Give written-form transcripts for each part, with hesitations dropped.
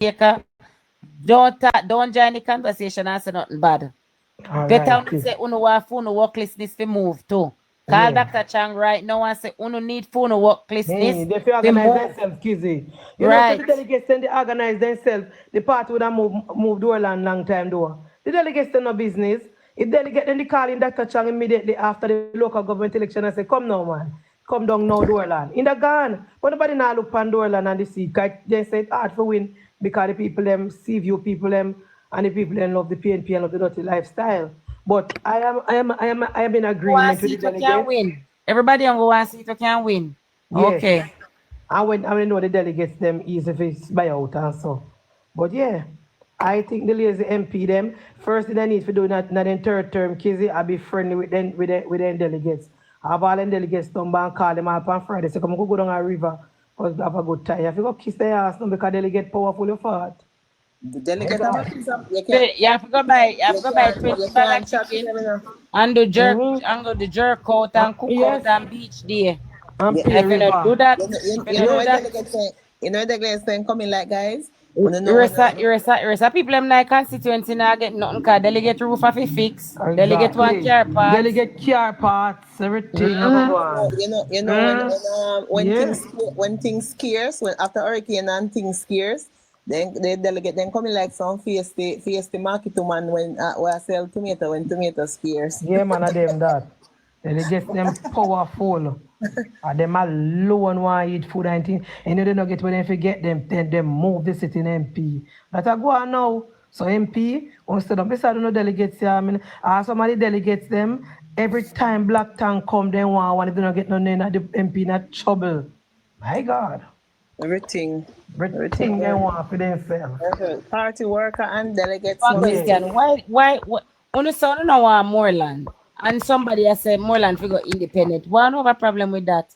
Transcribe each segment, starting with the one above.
Caretaker. Don't join the conversation and say nothing bad. Better right. Say uno want uno work list this to move too. Call Dr. Chang right now and say uno need uno work list this. They feel organize themselves, Kizzy. You know, so the delegates then they organize themselves. The party would have moved Orland long time though. The delegates then no business. If delegate then they call in Dr. Chang immediately after the local government election and say, come now man. Come down now Dorland. In the gun. But nobody now look pan Dorland and they see. They say it's hard for win because the people them, see view people them, and the people them love the PNP and love the dirty lifestyle. But I am in agreement with the delegates. Can win. Everybody on go and see it can win. Yes. Okay. I know the delegates them easy if it's buyout and so. But yeah, I think the lazy MP them first thing they need to do not in third term, Kizzy, I'll be friendly with them delegates. I have all them delegates come back and call them up on Friday. So come go down a river because have a good time. If you go kiss their ass now because delegate powerful your fart. The delegate you have to go buy 20 bag of chicken and the jerk and go the jerk out and cook out and beach there. If you don't do that, you know delegates then coming like guys. Iresa people them like constituency now get nothing cause delegate roof of fix. Exactly. Delegate one car parts. Delegate car parts, everything. When things scarce, when after hurricane and things scarce, then the delegate then coming like some face the market man when I sell tomato when tomato scarce. Yeah man, I them that. Delegate them powerful. And them alone want to eat food and things. And you don't get when they forget them, then they move the sitting MP. That I go on now. So MP, instead of this, I don't know delegates here. I mean, somebody delegates them. Every time Black Tank come, they want if they don't get no name at the MP not trouble. My God. Everything they want for themselves. Party worker and delegates. Why only son no want more land? And somebody has said Moreland figure independent. One have a problem with that.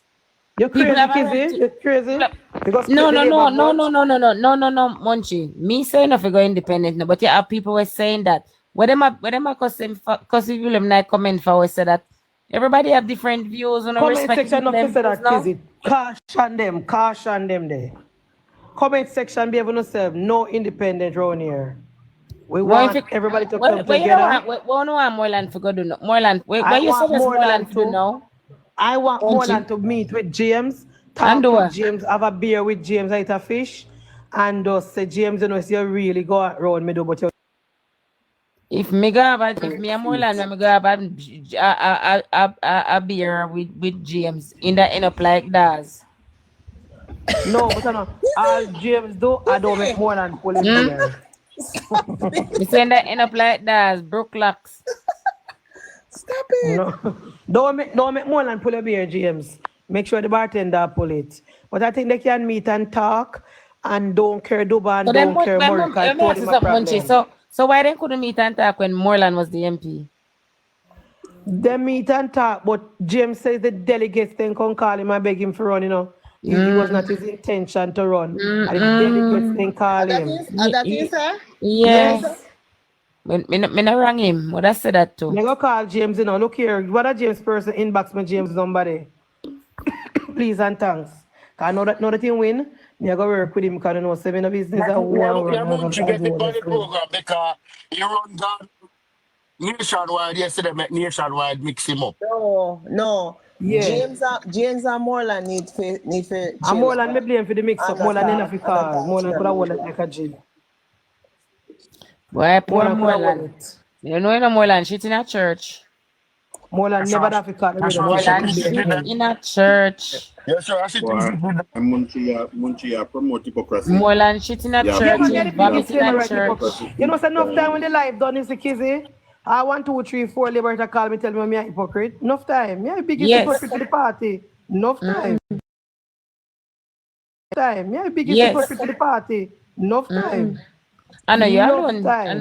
You're crazy, Kizzy? You're crazy? Because no, Munchie. Me saying no figure independent, no, but yeah, people were saying that. What them are cause people them not comment for we say that everybody have different views on comment section of say that Kizzy. Caution them there. Comment section be able to say no independent around here. We want everybody to come together. We don't want Moreland to go do no. Moreland, where you suggest Moreland to do now? I want Moreland to meet with James. Talk to James, have a beer with James, eat a fish. And say, James, you know, if you really go around me, do but you. If me and Moreland, me go have a beer with James in the end up like that. No, but I know. All James do, I don't make Moreland pull him together. You saying that end up like that, broke locks. Stop it. No. Don't make more than pull a beer, James. Make sure the bartender pull it. But I think they can meet and talk and don't care Duba and don't care Morika. So why they couldn't meet and talk when Moreland was the MP? They meet and talk, but James says the delegates then come call him and beg him for run, you know. It was not his intention to run. And the delegates then call him. That is, sir? Yes. Me not wrong him. What I said that too. Me go call James, you know. Look here. What a James person inbox me James number there. Please and thanks. Cause I know that he win. Me go work with him because I know say me no business. Get the body program because he run down nationwide yesterday. Make nationwide mix him up. No. Yeah. James and Moreland need for. And Moreland me blame for the mix up. Moreland in Africa. Moreland could have won it like a jail. Why poor Moreland? You know Moreland shit in a church. Moreland never have to cut Moreland shit in a church. Yes, sir. I see MunchieB promote hypocrisy. Moreland shit in a church. Vomit in a church. You know, enough time when the live done is the Kizzy. I 1, 2, 3, 4 Liberty call me tell me I'm a hypocrite. Enough time. Me a biggest hypocrite to the party. Enough time. Me a biggest hypocrite to the party. Enough time. I know you're alone. I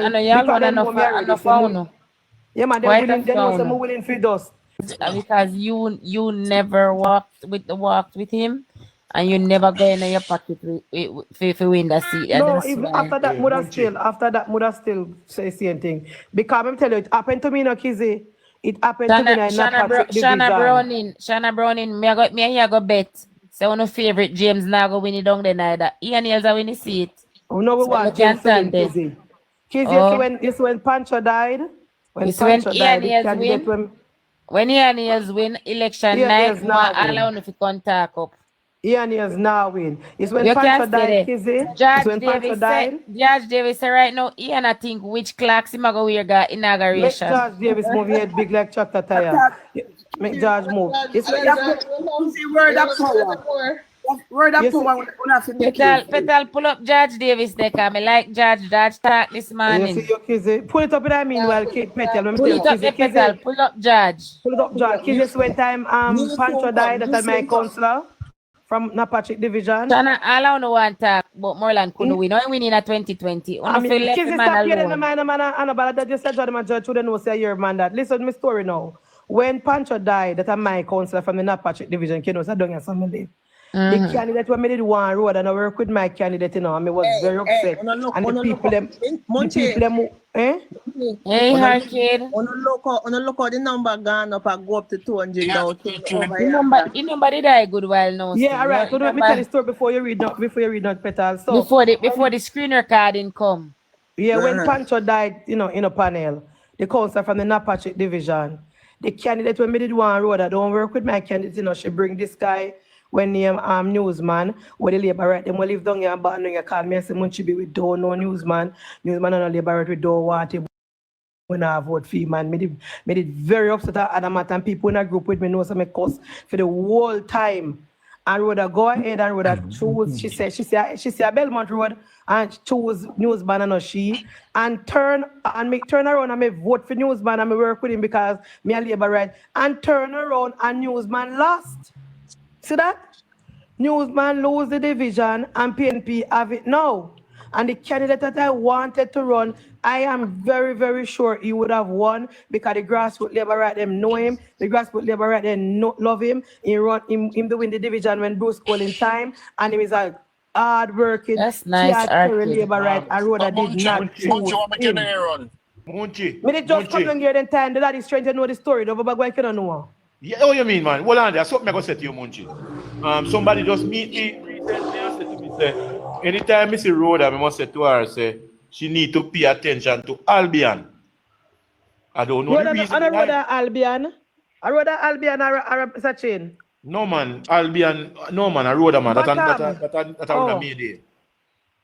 know you're alone enough phone. Yeah, man, they're willing for dust. Because you never walked with him. And you never go in your pocket if you win that seat. No, even after that, would still say same thing. Because I'm telling you, it happened to me, no Kizzy. It happened to me. Shanna Browning, me I go bet So one of favorite James now go win it down there neither. Ian Hayles are win the seat. Oh, no, we So want James to win, Kizzy. Kizzy, you see when Pancho died? When Pancho died, the candidate when Ian Hayles win election night, we want all on if you contact up. Ian Hayles now win. It's when Pancho died, Kizzy. It's when Pancho died. Judge Davis say right now, Ian I think which clocks him go wear got inauguration. Make Judge Davis move here big like tractor tire. Make Judge move. It's word up power. Word up power. Petal pull up Judge Davis there, cause I like Judge talk this morning. You see your Kizzy. Pull it up in that meanwhile, Petal. Pull it up, Petal. Pull up Judge. Pull it up, Judge. Kizzy, when time Pancho died, that's my counselor from Napatrick Division. Chana, all I know one talk, but Moreland couldn't win. I win in a 2020. I mean, Kizzy, stop hearing the man, that just said my judge wouldn't know say your man that. Listen to my story now. When Pancho died, that's my counselor from the Napatrick Division, you know, so I don't get something. The candidate when me did one road and I work with my candidate, you know, and I was very upset. And the people them, Hey, her kid. On a look at the number gone up and go up to 200 now. The number did I good while now. Yeah, all right. So let me tell the story before you read not Petal. So before the screen recording come. Yeah, when Pancho died, you know, in a panel, the counselor from the Napatrick Division, the candidate when me did one road, I don't work with my candidate, you know, she bring this guy when name newsman, where the labor right, them will live down here and back you call me and say MunchieB we don't know newsman and no labor right we don't want it when I vote for man. Me did very upset at Adamat and people in a group with me know some cuss for the whole time. And would go ahead and would choose, she said Belmont Road and choose newsman and not she and turn around and me vote for newsman and me work with him because me a labor right and turn around and newsman lost. See that? Newsman lose the division and PNP have it now. And the candidate that I wanted to run, I am very, very sure he would have won because the grassroots labor right them know him. The grassroots labor right them love him. He to win the division when Bruce called in time. And he is a hard working. That's nice. Labor right. I wrote that did not choose him. Munchie. Me just come down here then time. The lad is trying to know the story. Though, but I cannot know. Yeah, what you mean, man? Hold on, there's something I going to say to you, Munchie. Somebody just meet me recently and said to me, say, anytime I see Rhoda, I must say to her, say, she need to pay attention to Albion. I don't know the reason why. Rhoda Albion? Rhoda Albion or Sachin? No, man. Albion, no, man. Rhoda, man. That's on the day.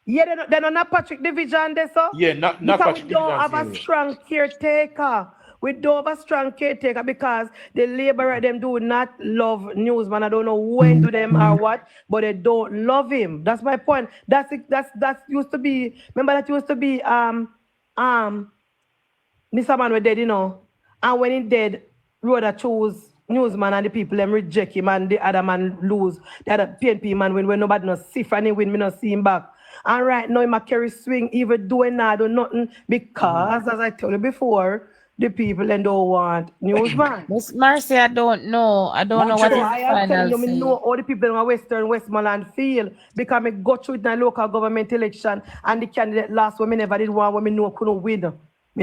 Yeah, they're not Patrick Division, they so? Yeah, not Patrick Division. We don't have a strong caretaker. We don't have a strong caretaker because the labor them do not love newsman. I don't know when to them or what, but they don't love him. That's my point. That used to be. Remember that used to be Mr. Man was dead, you know, and when he dead, Rhoda chose newsman and the people them reject him and the other man lose. The other PNP man when nobody no see for him win, me not see him back. And right now he carry swing even doing not do nothing because as I told you before. The people and don't want newsman. Miss Marcy, I don't know. I don't know what is I am telling you, I know all the people in Western Westmoreland feel because I go through the local government election and the candidate last one, I never did one when I know couldn't win. I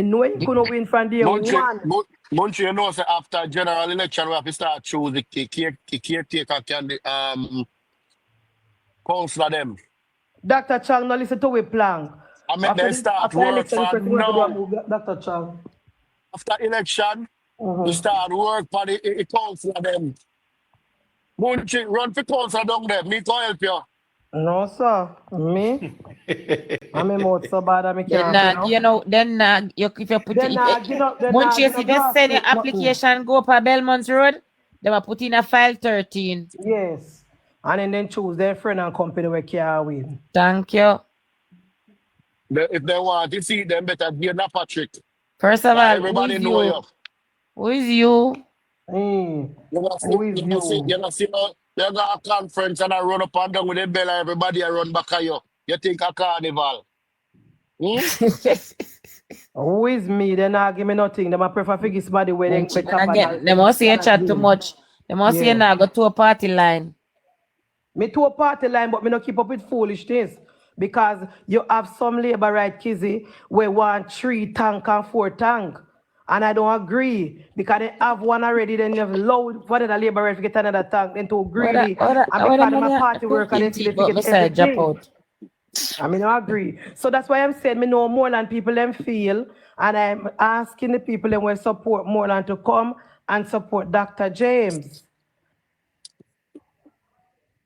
know he couldn't win from day one. Munchie, you know, so after general election, we have to start choosing the caretaker candidate, councillor them. Dr. Chang, now listen to we plan. I mean, they start work from now. Dr. Chang. After election, we start work for the council of them. Munchie, run for council down there. Me to help you. No, sir. Me? I'm a mouth so bad I can't. If you put Munchie, if you send your application, go up Belmont Road, they will put in a file 13. Yes. And then choose their friend and company where can win. Thank you. If they want to see them better, be not Patrick. First of all, everybody know you. Who is you? Who is you? You see, you got a conference and I run up and down with the bell and everybody run back at you. You think a carnival? Who is me? They not give me nothing. They prefer to give somebody where they get. They must say you chat too much. They must say you now go to a party line. Me to a party line, but me not keep up with foolishness. Because you have some labor right, Kizzy, where want 3 tank and 4 tank. And I don't agree because they have one already, then you have loud for the labor rep to get another tank, then too greedy. And because I'm a party worker, they feel they get everything. I mean, I agree. So that's why I'm saying me know more than people them feel, and I'm asking the people that will support more than to come and support Dr. James.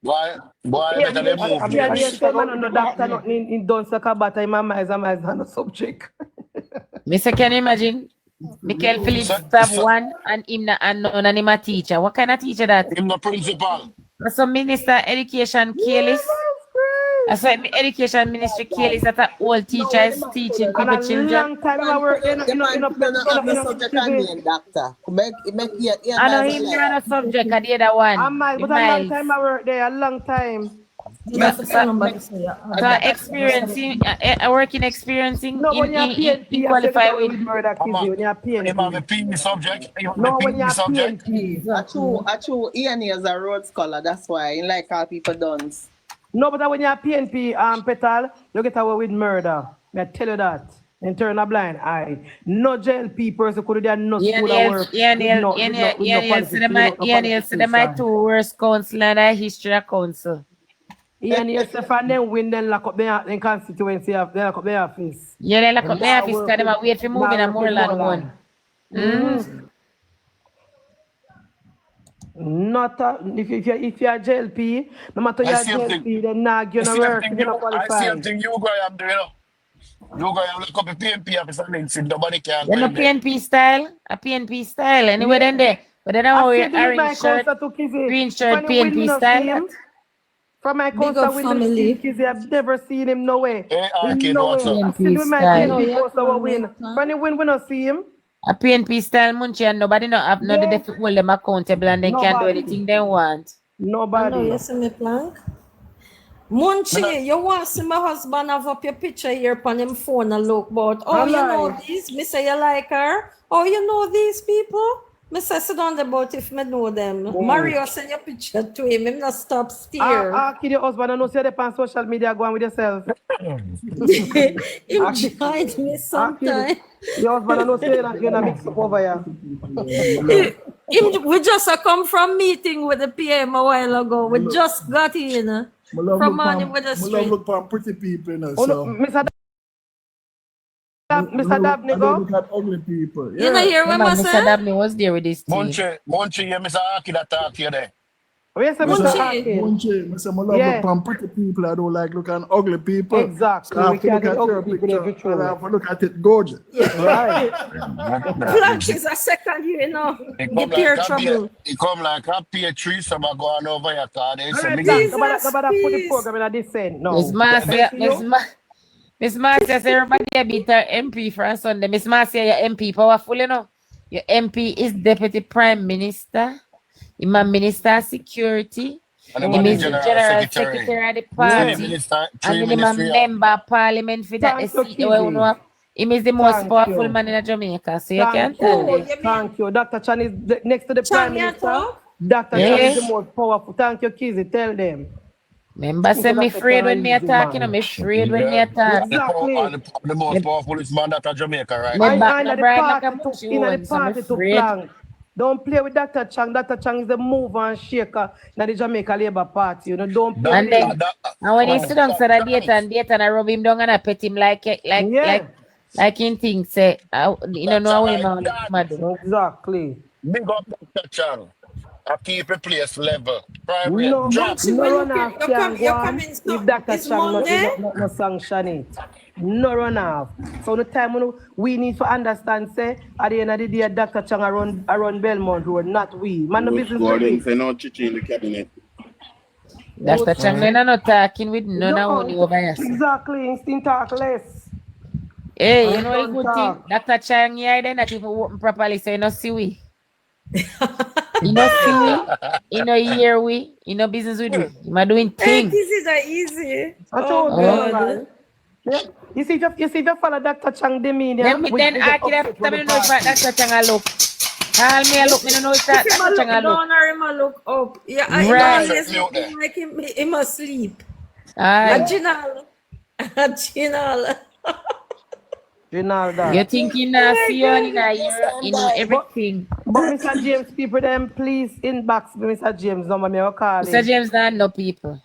Why Yeah, better they move? I mean, yes, man, no doctor, nothing in don't suck about in my mind, I'm a subject. Mister, can you imagine? Michael Phillips stab one and him na unknown and him a teacher. What kind of teacher that? Him the principal. So Minister Education careless. That's why Education Ministry careless that all teachers teaching people children. Long time I work in subject and doctor. I know him not a subject at the other one. I might, but a long time I work there, a long time. So experiencing, working experiencing in qualify with murder kids when you're PNP. Him have a PE subject. No, when you're PNP. Actually, Ian is a road scholar. That's why he like how people dance. No, but when you're PNP, Petal, you get away with murder. I tell you that. And turn a blind eye. No JLP person could have done no school work. Ian Hayles said my two worst council and a history council. Ian Hayles and then win, then lock up their constituency, then lock up their office. Yeah, they lock up their office because they wait for moving a Moreland one. Not if you're JLP, no matter you're JLP, then not gonna work. I see something you go am doing. You go and look up a PNP officer and nobody can. Then a PNP style. Anyway, then there. But then I wear orange shirt, green shirt, PNP style. From my concert with the Kizzy, I've never seen him no way. No way. I still with my PNP concert win. When he win, we don't see him. A PNP style Munchie and nobody not have no they hold them accountable and they can do anything they want. Nobody. I know you see me plank. Munchie, you want to see my husband have up your picture here on him phone and look about. Oh, you know these? Me say you like her. Oh, you know these people? Me say sit down about if me know them. Mario send your picture to him. Him not stop steer. Kid, your husband, I know say they on social media go on with yourself. Him joined me sometime. Your husband, I know say you're not mix up over here. We just come from meeting with the PM a while ago. We just got in. From morning with the street. look for pretty people, you know, so. Mr. Dabney go? Look at ugly people. Yeah. You know here when Mr. Dabney was there with this team. Munchie, yeah, Mr. Aki that talk here there. Yes, Mr. Aki. Munchie, I love look for pretty people. I don't like looking at ugly people. Exactly. I have to look at your picture and I have to look at it gorgeous. Right. Flash is a second year, you know. The peer trouble. He come like a peer tree, some are going over your car. They say, Nobody put the program in a descent. No. Miss Marcia says everybody beat her MP for a Sunday. Miss Marcia, your MP powerful, you know. Your MP is Deputy Prime Minister. He's a Minister of Security. He is the General Secretary of the party. And he's a Member of Parliament for that seat. He is the most powerful man in Jamaica. So you can tell me. Thank you. Dr. Chan is next to the Prime Minister. Dr. Chan is the most powerful. Thank you, Kizzy. Tell them. Remember, say me afraid when me attack, you know, me afraid when me attack. Exactly. The most powerful is man that Jamaica, right? the party to plank. Don't play with Dr. Chang. Dr. Chang is the mover and shaker in the Jamaica Labour Party. You know, don't play. And then, and when he sit down to the date and I rub him down and I pet him like in things, say, you know, no way, man. Exactly. Big up Dr. Chang. I keep a place level. Private. No, drop. No run off can go on if Dr. Chang not sanction it. No run off. So the time when we need to understand, say, at the end of the day, Dr. Chang around Belmont Road, not we. Man, no business with we. Say no chichi in the cabinet. Dr. Chang, we're not talking with none of you over here. Exactly, instinct talk less. Hey, you know the good thing? Dr. Chang here, then not even open properly, so you know see we. You know see we, you know hear we, you know business with we. You're doing things. This is easy. You see if you follow Dr. Chang demeanor. Then I can tell me know if Dr. Chang a look. Call me a look, me don't know if Dr. Chang a look. Don't look up. Yeah, I know like he must sleep. Aginal. Rinaldo. You think you not see you in a year, you know everything. But Mr. James, people them please inbox me, Mr. James number me or call Mr. him. James not no people.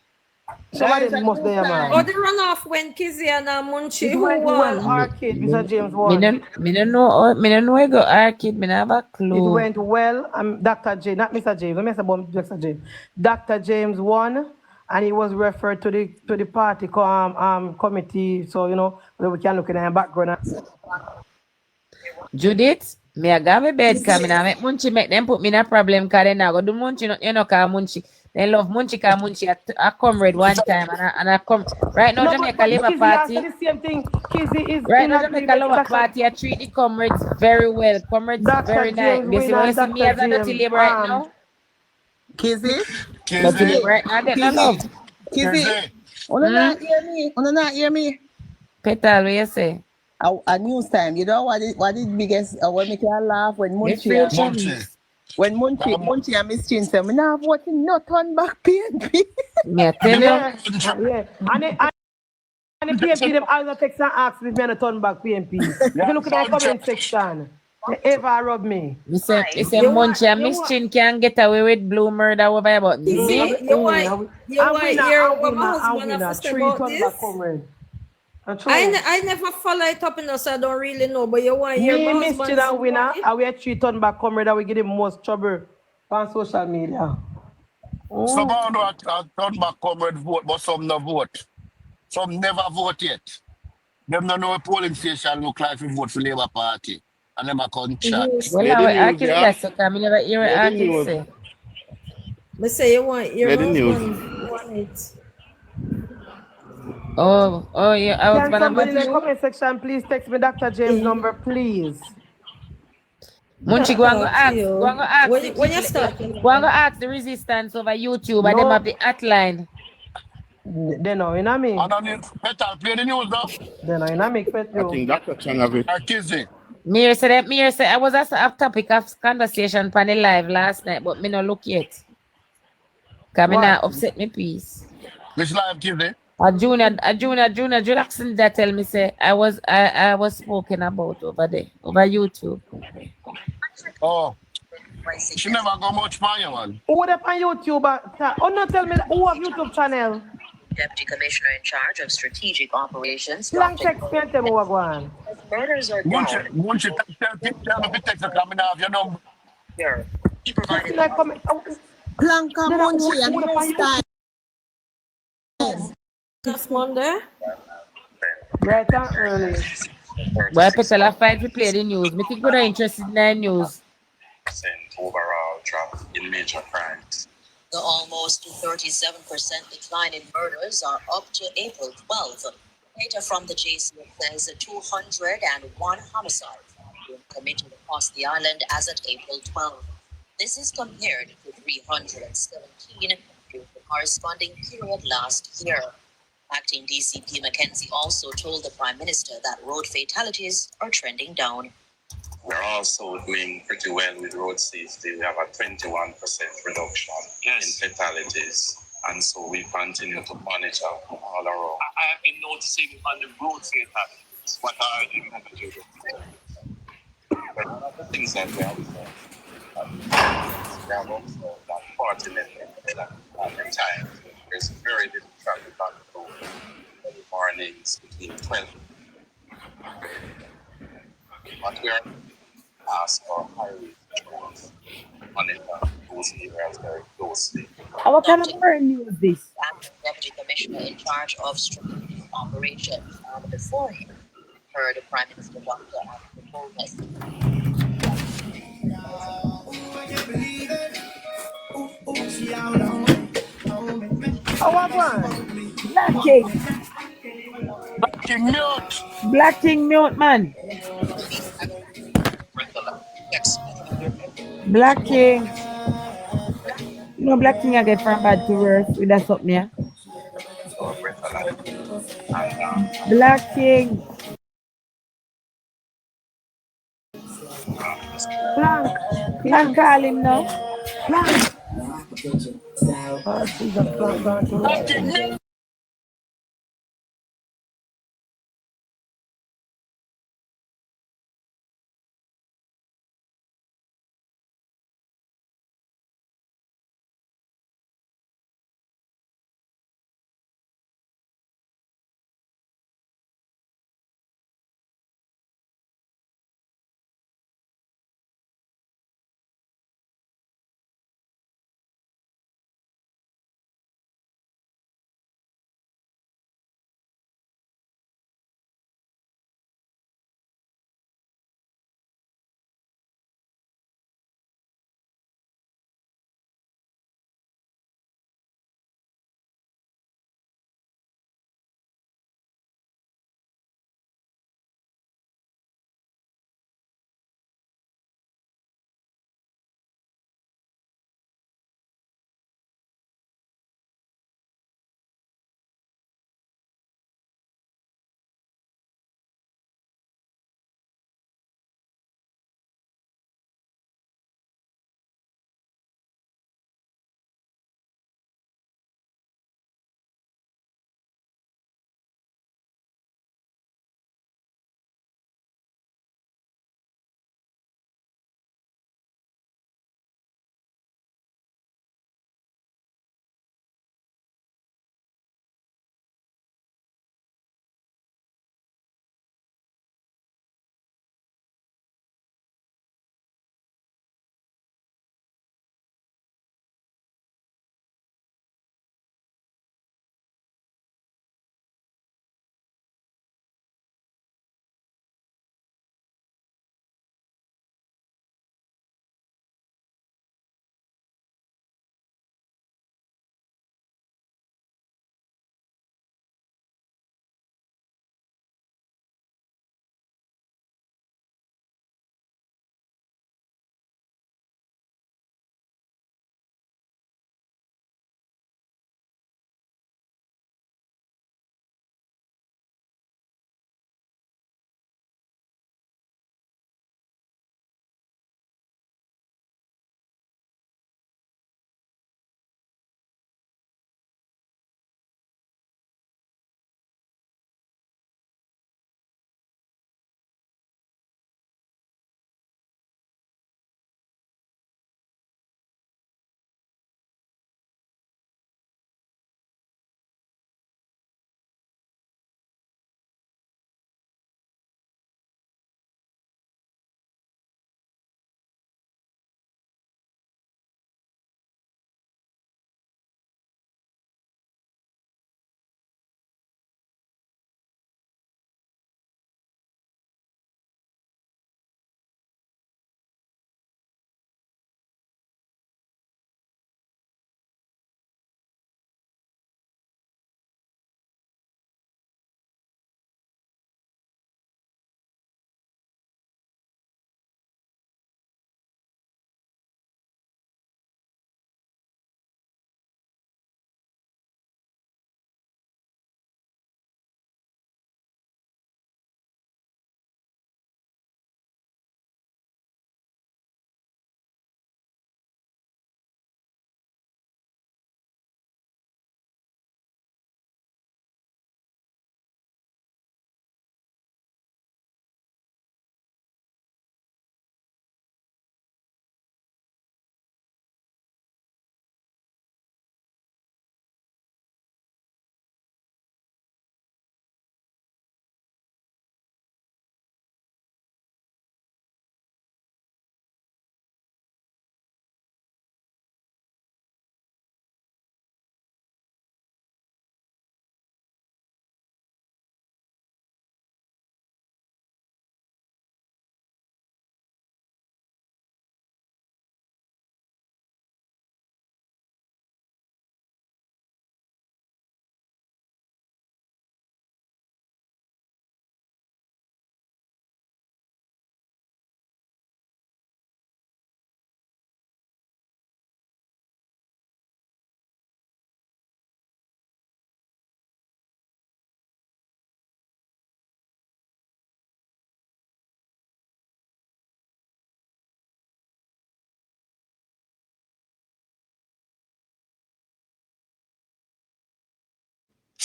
Some of them must be a man. Oh, they run off when Kizzy and Munchie. It Who went well won? arcade, Mr. James Me won. don't know where go arcade, me not have a It clue. went well. Dr. James, not Mr. James. Let me say about Dr. James. Dr. James won, and he was referred to the party committee. So you know we can look in the background. Judith, me a go me bed coming and make Munchie make them put me in a problem because they now go do Munchie, you know, cause Munchie. They love Munchie cause Munchie a comrade one time and I come right now Jamaica Labour Party. The same thing. Kizzy is Right now Jamaica Labour Party I treat the comrades very well. Comrades very nice. Basically when you see me as a dirty labor right now. Kizzy? Dirty labor right now get no love. Kizzy? Wanna not hear me? Wanna not hear me? Petal, what you say? A news time. You know what is biggest what make you laugh when Munchie and Miss Chin say, "Me now voting no turn back PNP." Me I tell you. Yeah. And the PNP them always text and ask me if I turn back PNP. If you look at the comment section, they ever rub me. You say Munchie and Miss Chin can get away with blue murder over about this. You want hear what my husband have to say about this? I never follow it up enough, so I don't really know. But you want hear my Miss Chin and winner, and we are 3 turn back comrade that we get the most trouble on social media. Some of them turn back comrade vote, but some no vote. Some never vote yet. Them don't know a polling station look like we vote for Labour Party. And them a chat. Well, I argue that, so I never hear it argue say. But say you want hear my husband want it. Oh yeah. I was Can somebody in the comment section please text me Dr. James' number, please? Munchie, go and ask. When you start, go and ask the resistance over YouTube and them have the hotline. They know, you know what I mean? And then Petal play the news now. They know, you know make fit I think Dr. Chang have it. Kizzy. Me say I was also a topic of conversation on the live last night, but me no look yet. Cause me not upset me peace. Which live Kizzy? A junior Jackson that tell me say I was spoken about over there, over YouTube. Oh. She never go much for you, man. Who up on YouTube? Oh no, tell me who have YouTube channel? Deputy Commissioner in charge of strategic operations. Long check me and tell me what going. Murders are down. Munchie, tell me to text the camera have your number. Here. He provided Blanca Munchie and News Time. this Monday. Right and early. Well, Petal I fight to play the news. Me think you're interested in the news. Overall drop in major crimes. The almost 37% decline in murders are up to April 12. Data from the JC says 201 homicides have been committed across the island as at April 12. This is compared to 317 during the corresponding period last year. Acting DCP Mackenzie also told the Prime Minister that road fatalities are trending down. We're also doing pretty well with road safety. We have a 21% reduction in fatalities. And so we continue to monitor all around. I have been noticing on the road fatalities. What are the managers? One of the things that we have also that fortunately at the time there's very little traffic on the road in the mornings between 12. But we are asked for highway patrols monitor those areas very closely. What kind of news is this? Deputy Commissioner in charge of strategic operations. Before him, heard Prime Minister Dr. Holness. What one? Black King. Black King mute. Black King mute, man. Black King. You know Black King I get from bad to worse with that something, yeah? Black King. Plank call him now. Plank. Oh, Jesus, Plank.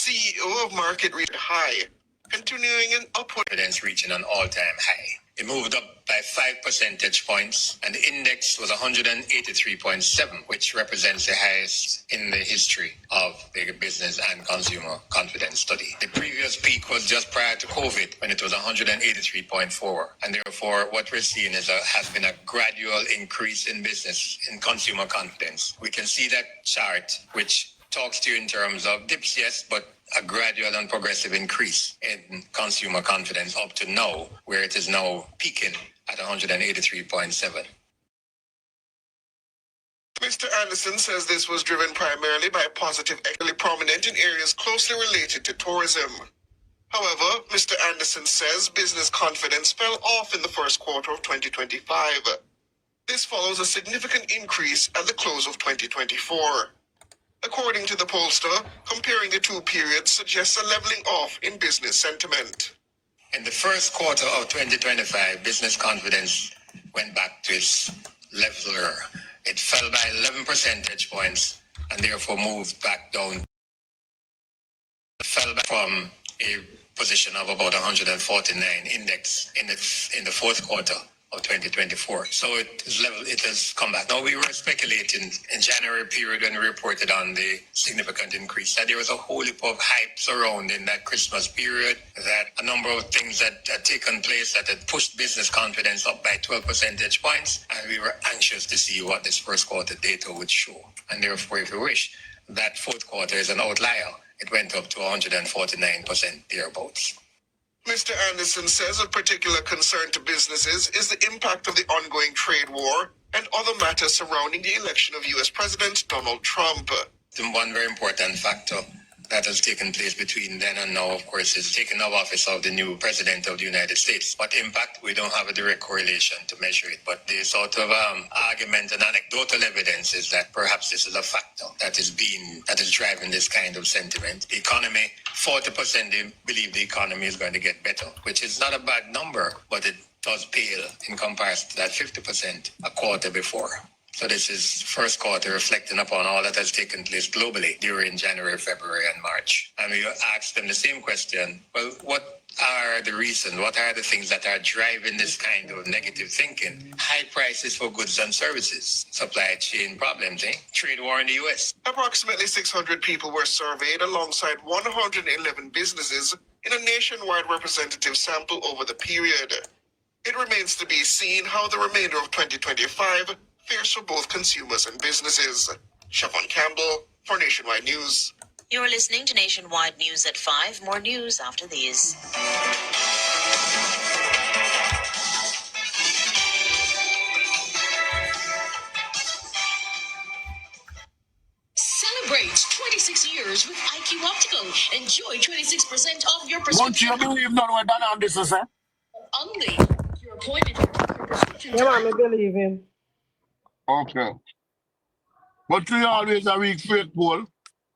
CEO of Market reached high, continuing an upward confidence reaching an all-time high. It moved up by 5 percentage points, and the index was 183.7, which represents the highest in the history of the business and consumer confidence study. The previous peak was just prior to COVID, when it was 183.4, and therefore what we're seeing is has been a gradual increase in business in consumer confidence. We can see that chart, which talks to you in terms of dips, yes, but a gradual and progressive increase in consumer confidence up to now, where it is now peaking at 183.7. Mr. Anderson says this was driven primarily by positive equity prominent in areas closely related to tourism. However, Mr. Anderson says business confidence fell off in the first quarter of 2025. This follows a significant increase at the close of 2024. According to the pollster, comparing the two periods suggests a leveling off in business sentiment. In the first quarter of 2025, business confidence went back to its leveler. It fell by 11 percentage points and therefore moved back down. It fell back from a position of about 149 index in the fourth quarter of 2024. So it has come back. Now, we were speculating in January period when we reported on the significant increase that there was a whole heap of hype surrounding that Christmas period, that a number of things that had taken place that had pushed business confidence up by 12 percentage points, and we were anxious to see what this first quarter data would show. And therefore, if you wish, that fourth quarter is an outlier. It went up to 149% thereabouts. Mr. Anderson says a particular concern to businesses is the impact of the ongoing trade war and other matters surrounding the election of U.S. President Donald Trump. One very important factor that has taken place between then and now, of course, is taking of office of the new President of the United States. What impact? We don't have a direct correlation to measure it, but the sort of argument and anecdotal evidence is that perhaps this is a factor that is driving this kind of sentiment. The economy, 40% they believe the economy is going to get better, which is not a bad number, but it does pale in comparison to that 50% a quarter before. So this is first quarter reflecting upon all that has taken place globally during January, February, and March. And we asked them the same question. Well, what are the reasons? What are the things that are driving this kind of negative thinking? High prices for goods and services, supply chain problems, trade war in the U.S. Approximately 600 people were surveyed alongside 111 businesses in a nationwide representative sample over the period. It remains to be seen how the remainder of 2025 fares for both consumers and businesses. Siobhan Campbell for Nationwide News. You're listening to Nationwide News at 5. More news after these. Celebrate 26 years with IQ Optical. Enjoy 26% off your prescription. Don't you believe none of that on this, sir? Only your appointment for prescription. Yeah, man, I believe him. Okay. But we always a weak fake poll.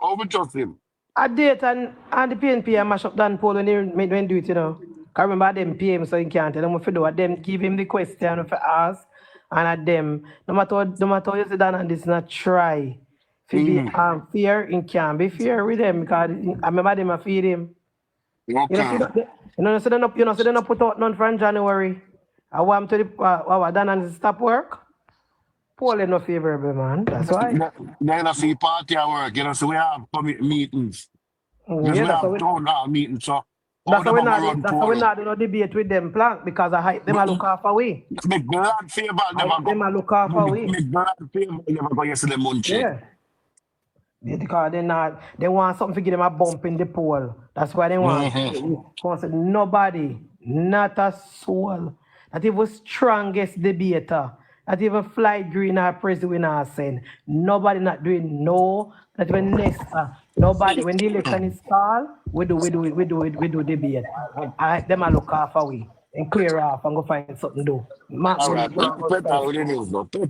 How we trust him? I date and the PNP I mash up Dan poll when they do it, you know. I remember them PM so you can't tell them what to do. Them give him the question if I ask, and at them, no matter what you say Dan and this not try to be fair, it can't be fair with them because I remember them I feed him. Okay. So they don't put out none from January. I want to the Dan and stop work. Paul is not favorable, man. That's why. Then I see party at work, so we have meetings. We have town hall meetings, so that's why we not do debate with them plank because I hype them a look half away. Make glad favor them a look half away. Make glad favor never go yesterday MunchieB. Yeah. Because they want something to give them a bump in the poll. That's why they want nobody, not a soul, not even strongest debater. Not even Fly Green or President winner send. Nobody not doing not even next. Nobody when the election is called, we do debate. Them a look half away and clear off and go find something to do. All right, total with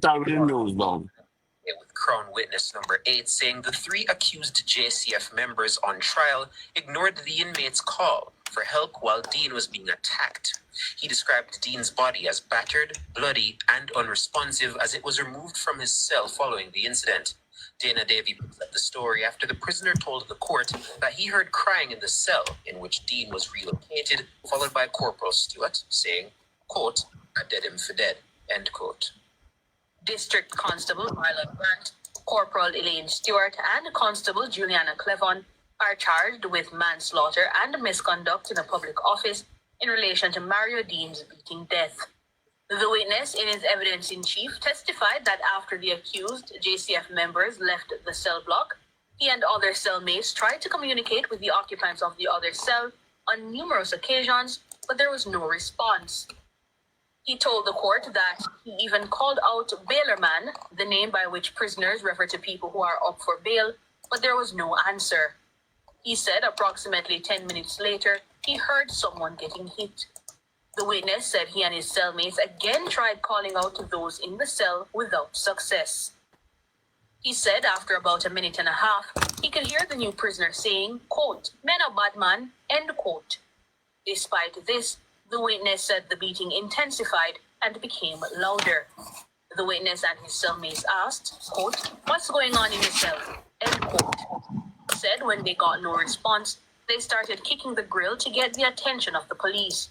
the news now. With Crown Witness number 8 saying the 3 accused JCF members on trial ignored the inmate's call for help while Dean was being attacked. He described Dean's body as battered, bloody, and unresponsive as it was removed from his cell following the incident. Dana Davy picks up the story after the prisoner told the court that he heard crying in the cell in which Dean was relocated, followed by Corporal Stewart saying, quote, "I dead him for dead," end quote. District Constable Marlon Grant, Corporal Elaine Stewart, and Constable Juliana Clevon are charged with manslaughter and misconduct in a public office in relation to Mario Dean's beating death. The witness, in his evidence in chief, testified that after the accused JCF members left the cell block, he and other cellmates tried to communicate with the occupants of the other cell on numerous occasions, but there was no response. He told the court that he even called out Bailorman, the name by which prisoners refer to people who are up for bail, but there was no answer. He said approximately 10 minutes later, he heard someone getting hit. The witness said he and his cellmates again tried calling out to those in the cell without success. He said after about a minute and a half, he could hear the new prisoner saying, quote, "Men are bad man," end quote. Despite this, the witness said the beating intensified and became louder. The witness and his cellmates asked, quote, "What's going on in the cell?" end quote. He said when they got no response, they started kicking the grill to get the attention of the police.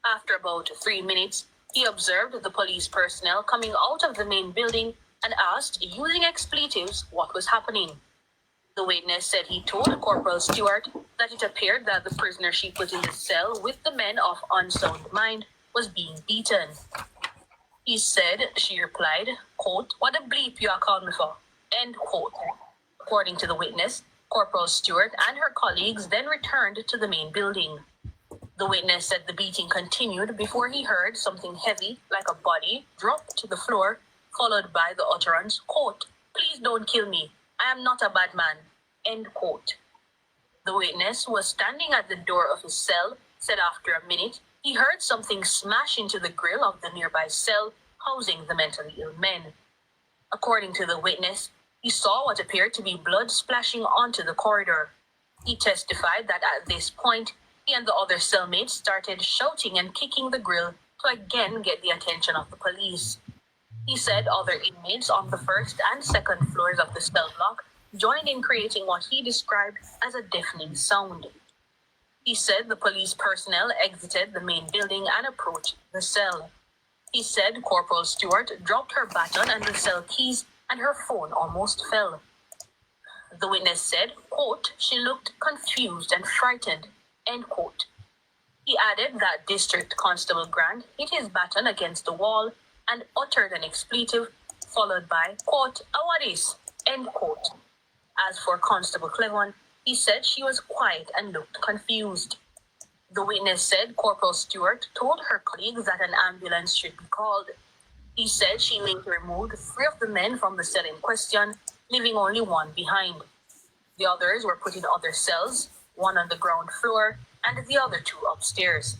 After about 3 minutes, he observed the police personnel coming out of the main building and asked, using expletives, what was happening. The witness said he told Corporal Stewart that it appeared that the prisoner she put in the cell with the men of unsound mind was being beaten. He said she replied, quote, "What a bleep you are calling me for," end quote. According to the witness, Corporal Stewart and her colleagues then returned to the main building. The witness said the beating continued before he heard something heavy, like a body, drop to the floor, followed by the utterance, quote, "Please don't kill me. I am not a bad man," end quote. The witness, who was standing at the door of his cell, said after a minute, he heard something smash into the grill of the nearby cell housing the mentally ill men. According to the witness, he saw what appeared to be blood splashing onto the corridor. He testified that at this point, he and the other cellmates started shouting and kicking the grill to again get the attention of the police. He said other inmates on the first and second floors of the cell block joined in creating what he described as a deafening sound. He said the police personnel exited the main building and approached the cell. He said Corporal Stewart dropped her baton and the cell keys and her phone almost fell. The witness said, quote, "She looked confused and frightened," end quote. He added that District Constable Grant hit his baton against the wall and uttered an expletive, followed by, quote, "Awadis," end quote. As for Constable Clevon, he said she was quiet and looked confused. The witness said Corporal Stewart told her colleagues that an ambulance should be called. He said she later removed 3 of the men from the cell in question, leaving only 1 behind. The others were put in other cells, 1 on the ground floor, and the other 2 upstairs.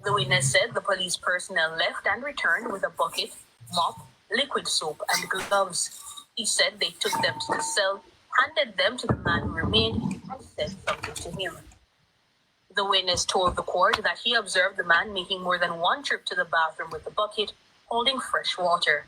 The witness said the police personnel left and returned with a bucket, mop, liquid soap, and gloves. He said they took them to the cell, handed them to the man who remained, and said something to him. The witness told the court that he observed the man making more than 1 trip to the bathroom with the bucket, holding fresh water.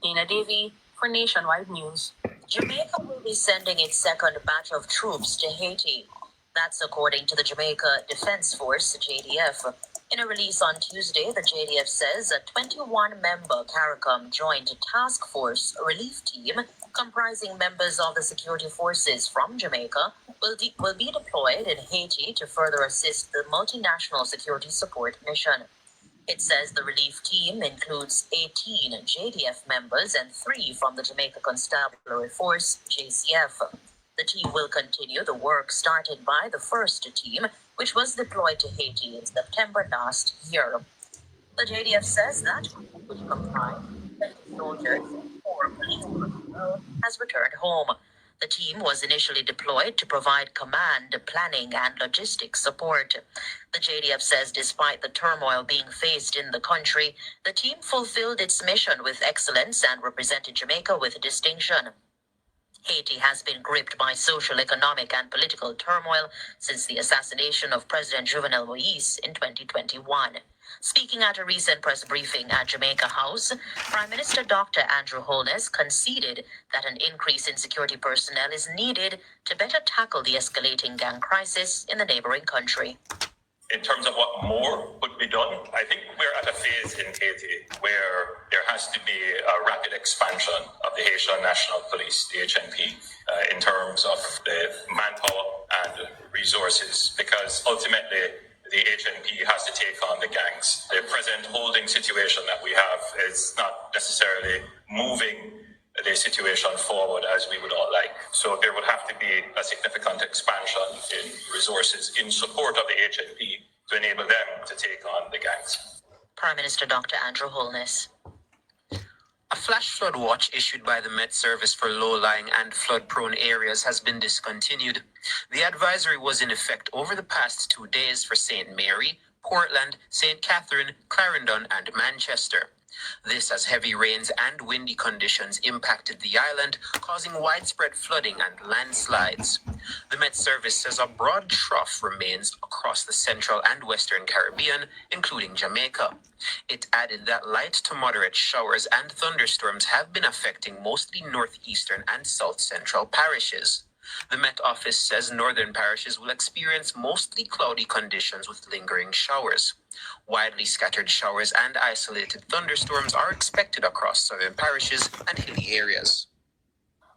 Dana Davy for Nationwide News. Jamaica will be sending its second batch of troops to Haiti. That's according to the Jamaica Defense Force, JDF. In a release on Tuesday, the JDF says a 21-member CARICOM Joint Task Force relief team comprising members of the security forces from Jamaica will be deployed in Haiti to further assist the multinational security support mission. It says the relief team includes 18 JDF members and 3 from the Jamaica Constabulary Force, JCF. The team will continue the work started by the first team, which was deployed to Haiti in September last year. The JDF says that which comprised 20 soldiers and 4 police personnel has returned home. The team was initially deployed to provide command, planning, and logistics support. The JDF says despite the turmoil being faced in the country, the team fulfilled its mission with excellence and represented Jamaica with distinction. Haiti has been gripped by social, economic, and political turmoil since the assassination of President Jovenel Moïse in 2021. Speaking at a recent press briefing at Jamaica House, Prime Minister Dr. Andrew Holness conceded that an increase in security personnel is needed to better tackle the escalating gang crisis in the neighboring country. In terms of what more could be done, I think we're at a phase in Haiti where there has to be a rapid expansion of the Haitian National Police, the HNP, in terms of the manpower and resources, because ultimately the HNP has to take on the gangs. The present holding situation that we have is not necessarily moving the situation forward as we would all like. So there would have to be a significant expansion in resources in support of the HNP to enable them to take on the gangs. Prime Minister Dr. Andrew Holness. A flash flood watch issued by the Met Service for low-lying and flood-prone areas has been discontinued. The advisory was in effect over the past 2 days for St. Mary, Portland, St. Catherine, Clarendon, and Manchester. This as heavy rains and windy conditions impacted the island, causing widespread flooding and landslides. The Met Service says a broad trough remains across the central and western Caribbean, including Jamaica. It added that light to moderate showers and thunderstorms have been affecting mostly northeastern and south central parishes. The Met Office says northern parishes will experience mostly cloudy conditions with lingering showers. Widely scattered showers and isolated thunderstorms are expected across southern parishes and hilly areas.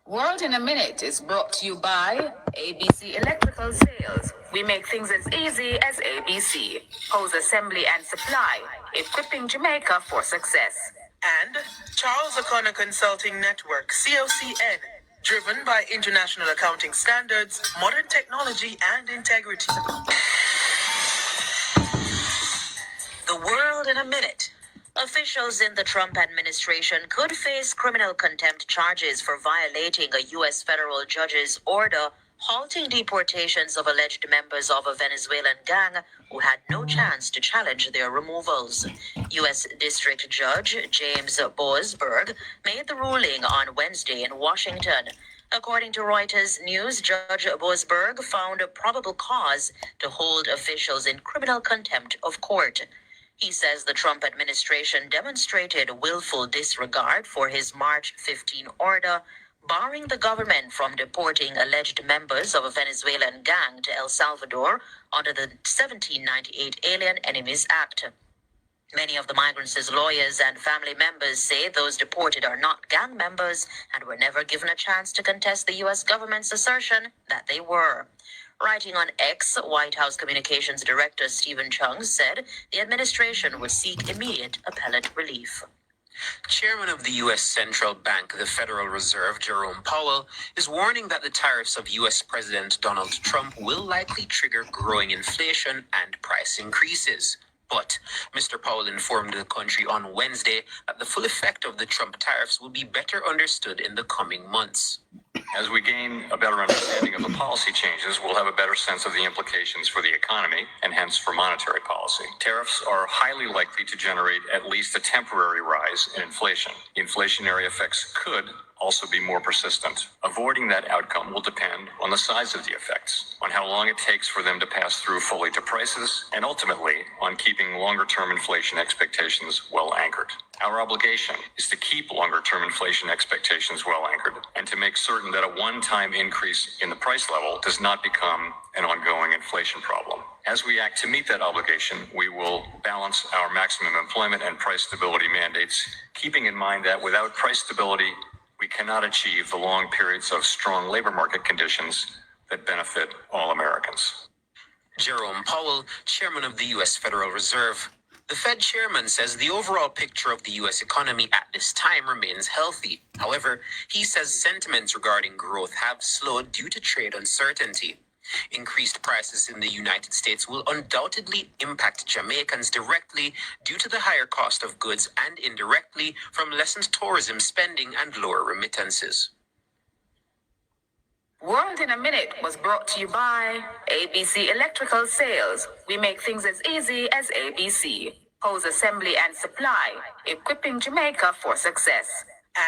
World in a Minute is brought to you by ABC Electrical Sales. We make things as easy as ABC. Hose assembly and supply, equipping Jamaica for success. And Charles O'Connor Consulting Network, COCN, driven by international accounting standards, modern technology, and integrity. The World in a Minute. Officials in the Trump administration could face criminal contempt charges for violating a U.S. federal judge's order halting deportations of alleged members of a Venezuelan gang who had no chance to challenge their removals. U.S. District Judge James Boasberg made the ruling on Wednesday in Washington. According to Reuters News, Judge Boasberg found a probable cause to hold officials in criminal contempt of court. He says the Trump administration demonstrated willful disregard for his March 15 order, barring the government from deporting alleged members of a Venezuelan gang to El Salvador under the 1798 Alien Enemies Act. Many of the migrants' lawyers and family members say those deported are not gang members and were never given a chance to contest the U.S. government's assertion that they were. Writing on X, White House Communications Director Stephen Chung said the administration would seek immediate appellate relief. Chairman of the U.S. Central Bank, the Federal Reserve, Jerome Powell, is warning that the tariffs of U.S. President Donald Trump will likely trigger growing inflation and price increases. But Mr. Powell informed the country on Wednesday that the full effect of the Trump tariffs will be better understood in the coming months. As we gain a better understanding of the policy changes, we'll have a better sense of the implications for the economy and hence for monetary policy. Tariffs are highly likely to generate at least a temporary rise in inflation. The inflationary effects could also be more persistent. Avoiding that outcome will depend on the size of the effects, on how long it takes for them to pass through fully to prices, and ultimately on keeping longer-term inflation expectations well anchored. Our obligation is to keep longer-term inflation expectations well anchored and to make certain that a one-time increase in the price level does not become an ongoing inflation problem. As we act to meet that obligation, we will balance our maximum employment and price stability mandates, keeping in mind that without price stability, we cannot achieve the long periods of strong labor market conditions that benefit all Americans. Jerome Powell, chairman of the U.S. Federal Reserve. The Fed chairman says the overall picture of the U.S. economy at this time remains healthy. However, he says sentiments regarding growth have slowed due to trade uncertainty. Increased prices in the United States will undoubtedly impact Jamaicans directly due to the higher cost of goods and indirectly from lessened tourism spending and lower remittances. World in a Minute was brought to you by ABC Electrical Sales. We make things as easy as ABC. Hose assembly and supply, equipping Jamaica for success.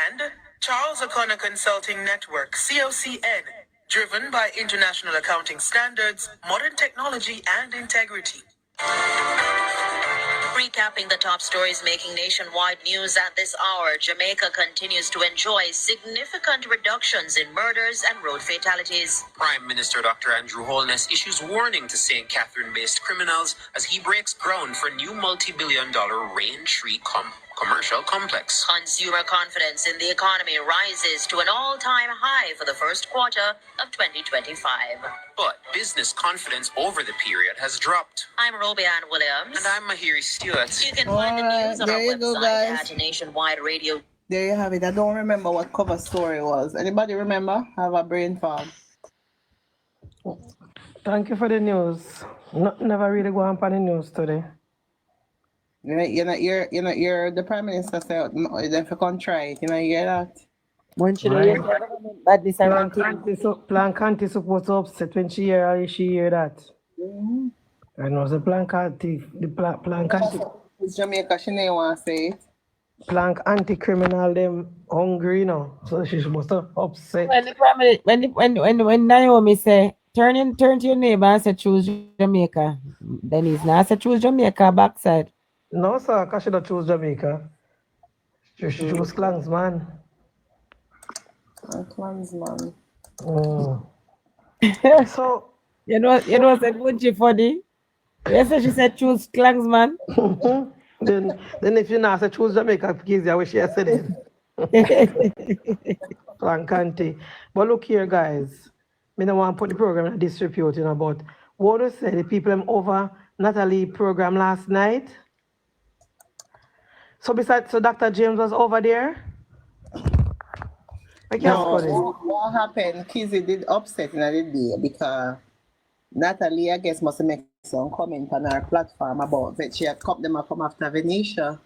And Charles O'Connor Consulting Network, COCN, driven by international accounting standards, modern technology, and integrity. Recapping the top stories making nationwide news at this hour, Jamaica continues to enjoy significant reductions in murders and road fatalities. Prime Minister Dr. Andrew Holness issues warning to St. Catherine-based criminals as he breaks ground for new multi-billion-dollar Raintree commercial complex. Consumer confidence in the economy rises to an all-time high for the first quarter of 2025. But business confidence over the period has dropped. I'm Roby Ann Williams. And I'm Mahiri Stewart. You can find the news on our website at Nationwide Radio. There you have it. I don't remember what cover story was. Anybody remember? I have a brain fog. Thank you for the news. Never really go on the news today. You're not the Prime Minister said, if you can't try it, you hear that? Plank supposed to upset when she hear that. I know the Plank Auntie, It's Jamaica, she never want to say it. Plank anti-criminal, them hungry, so she's supposed to upset. When Naomi say, turn to your neighbor and say choose Jamaica, then he's not say choose Jamaica backside. No, sir, because she don't choose Jamaica. She choose Klansman. Klansman. So you know said Munchie funny. Yes, she said choose Klansman. then if you not say choose Jamaica, because I wish she had said it. Plankante. But look here, guys. I don't want to put the program in disrepute, but what do you say the people over Natalie program last night? So Dr. James was over there? What happened? Kizzy did upset in the day because Natalie, I guess, must make some comment on our platform about that she had come from after Venetia.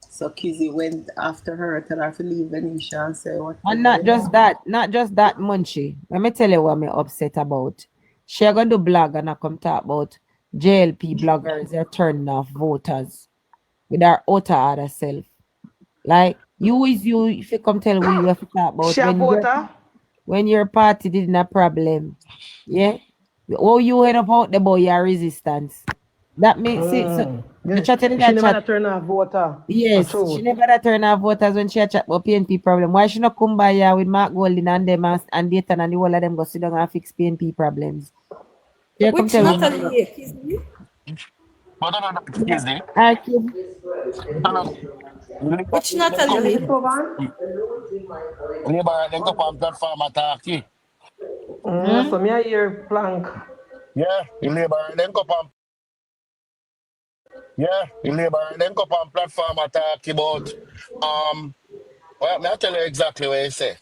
So Kizzy went after her, tell her to leave Venetia and say what. And not just that, Munchie. Let me tell you what I'm upset about. She going to blog and I come talk about JLP bloggers, they're turning off voters with our utter other self. Like, you is you, if you come tell me you have to talk about when your party didn't have problem. Yeah? Oh, you head about the boy your resistance. That makes it so she never turn off voter. Yes, she never turn off voters when she chat about PNP problem. Why she not come by here with Mark Golding and them and Dayton and the whole of them go sit down and fix PNP problems? Yeah, Which Natalie? Which Natalie? Platform attack. So me I hear Plank. Yeah, in Labour then go on. Yeah, in Labour then go on platform attack about well, I'll tell you exactly what you say.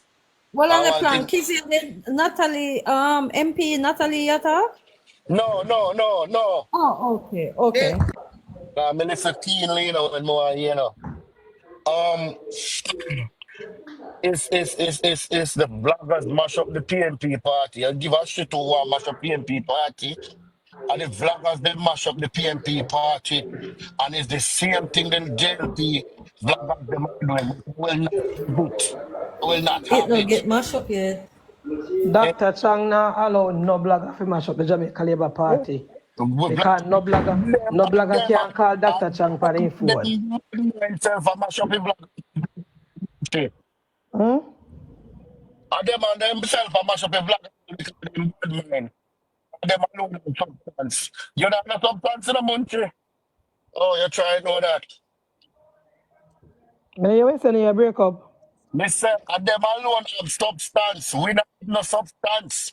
Well, on the Plank, is it Natalie MP Natalie attack? No. Oh, okay. I'm listen keenly, and more, It's the vloggers mash up the PNP party. I give a shit to one mash up PNP party. And the vloggers they mash up the PNP party. And it's the same thing then JLP vloggers them doing. Will not have it. Will not have it. Get mashed up yet. Dr. Chang now allow no blogger to mash up the Jamaica Labour Party. Because no blogger can call Dr. Chang for the phone. Mash up the vlogger. And them and themselves mash up the vlogger. Them alone substance. You don't have substance in the Munchie. Oh, you try to know that. May you listen to break up? Listen, and them alone have substance. We don't have no substance.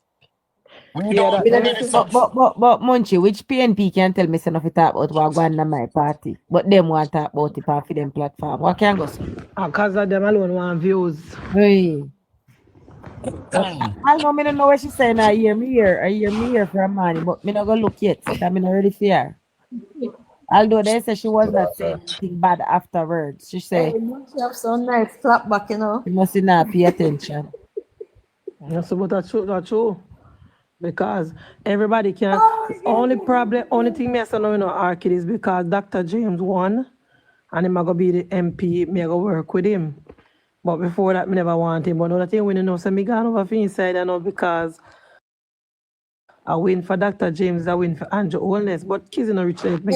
We Yeah, don't have any substance. But Munchie, which PNP can tell me some of it talk about what going on my party? But them want to talk about it on for them platform. What can go see? Because of them alone want views. Hey. I don't know what she's saying. I hear me here from money, but me not go look yet. So I'm not ready for her. Although they say she was not saying anything bad afterwards. She said, she have some nice clap back, You must not pay attention. That's true. Because everybody can. Only thing me I say no Arcade is because Dr. James won, and him I go be the MP. Me I go work with him. But before that, I never want him. But another thing when you know, so me gone over for inside, I know, because I win for Dr. James, I win for Andrew Holness, but Kizzy no reach like me.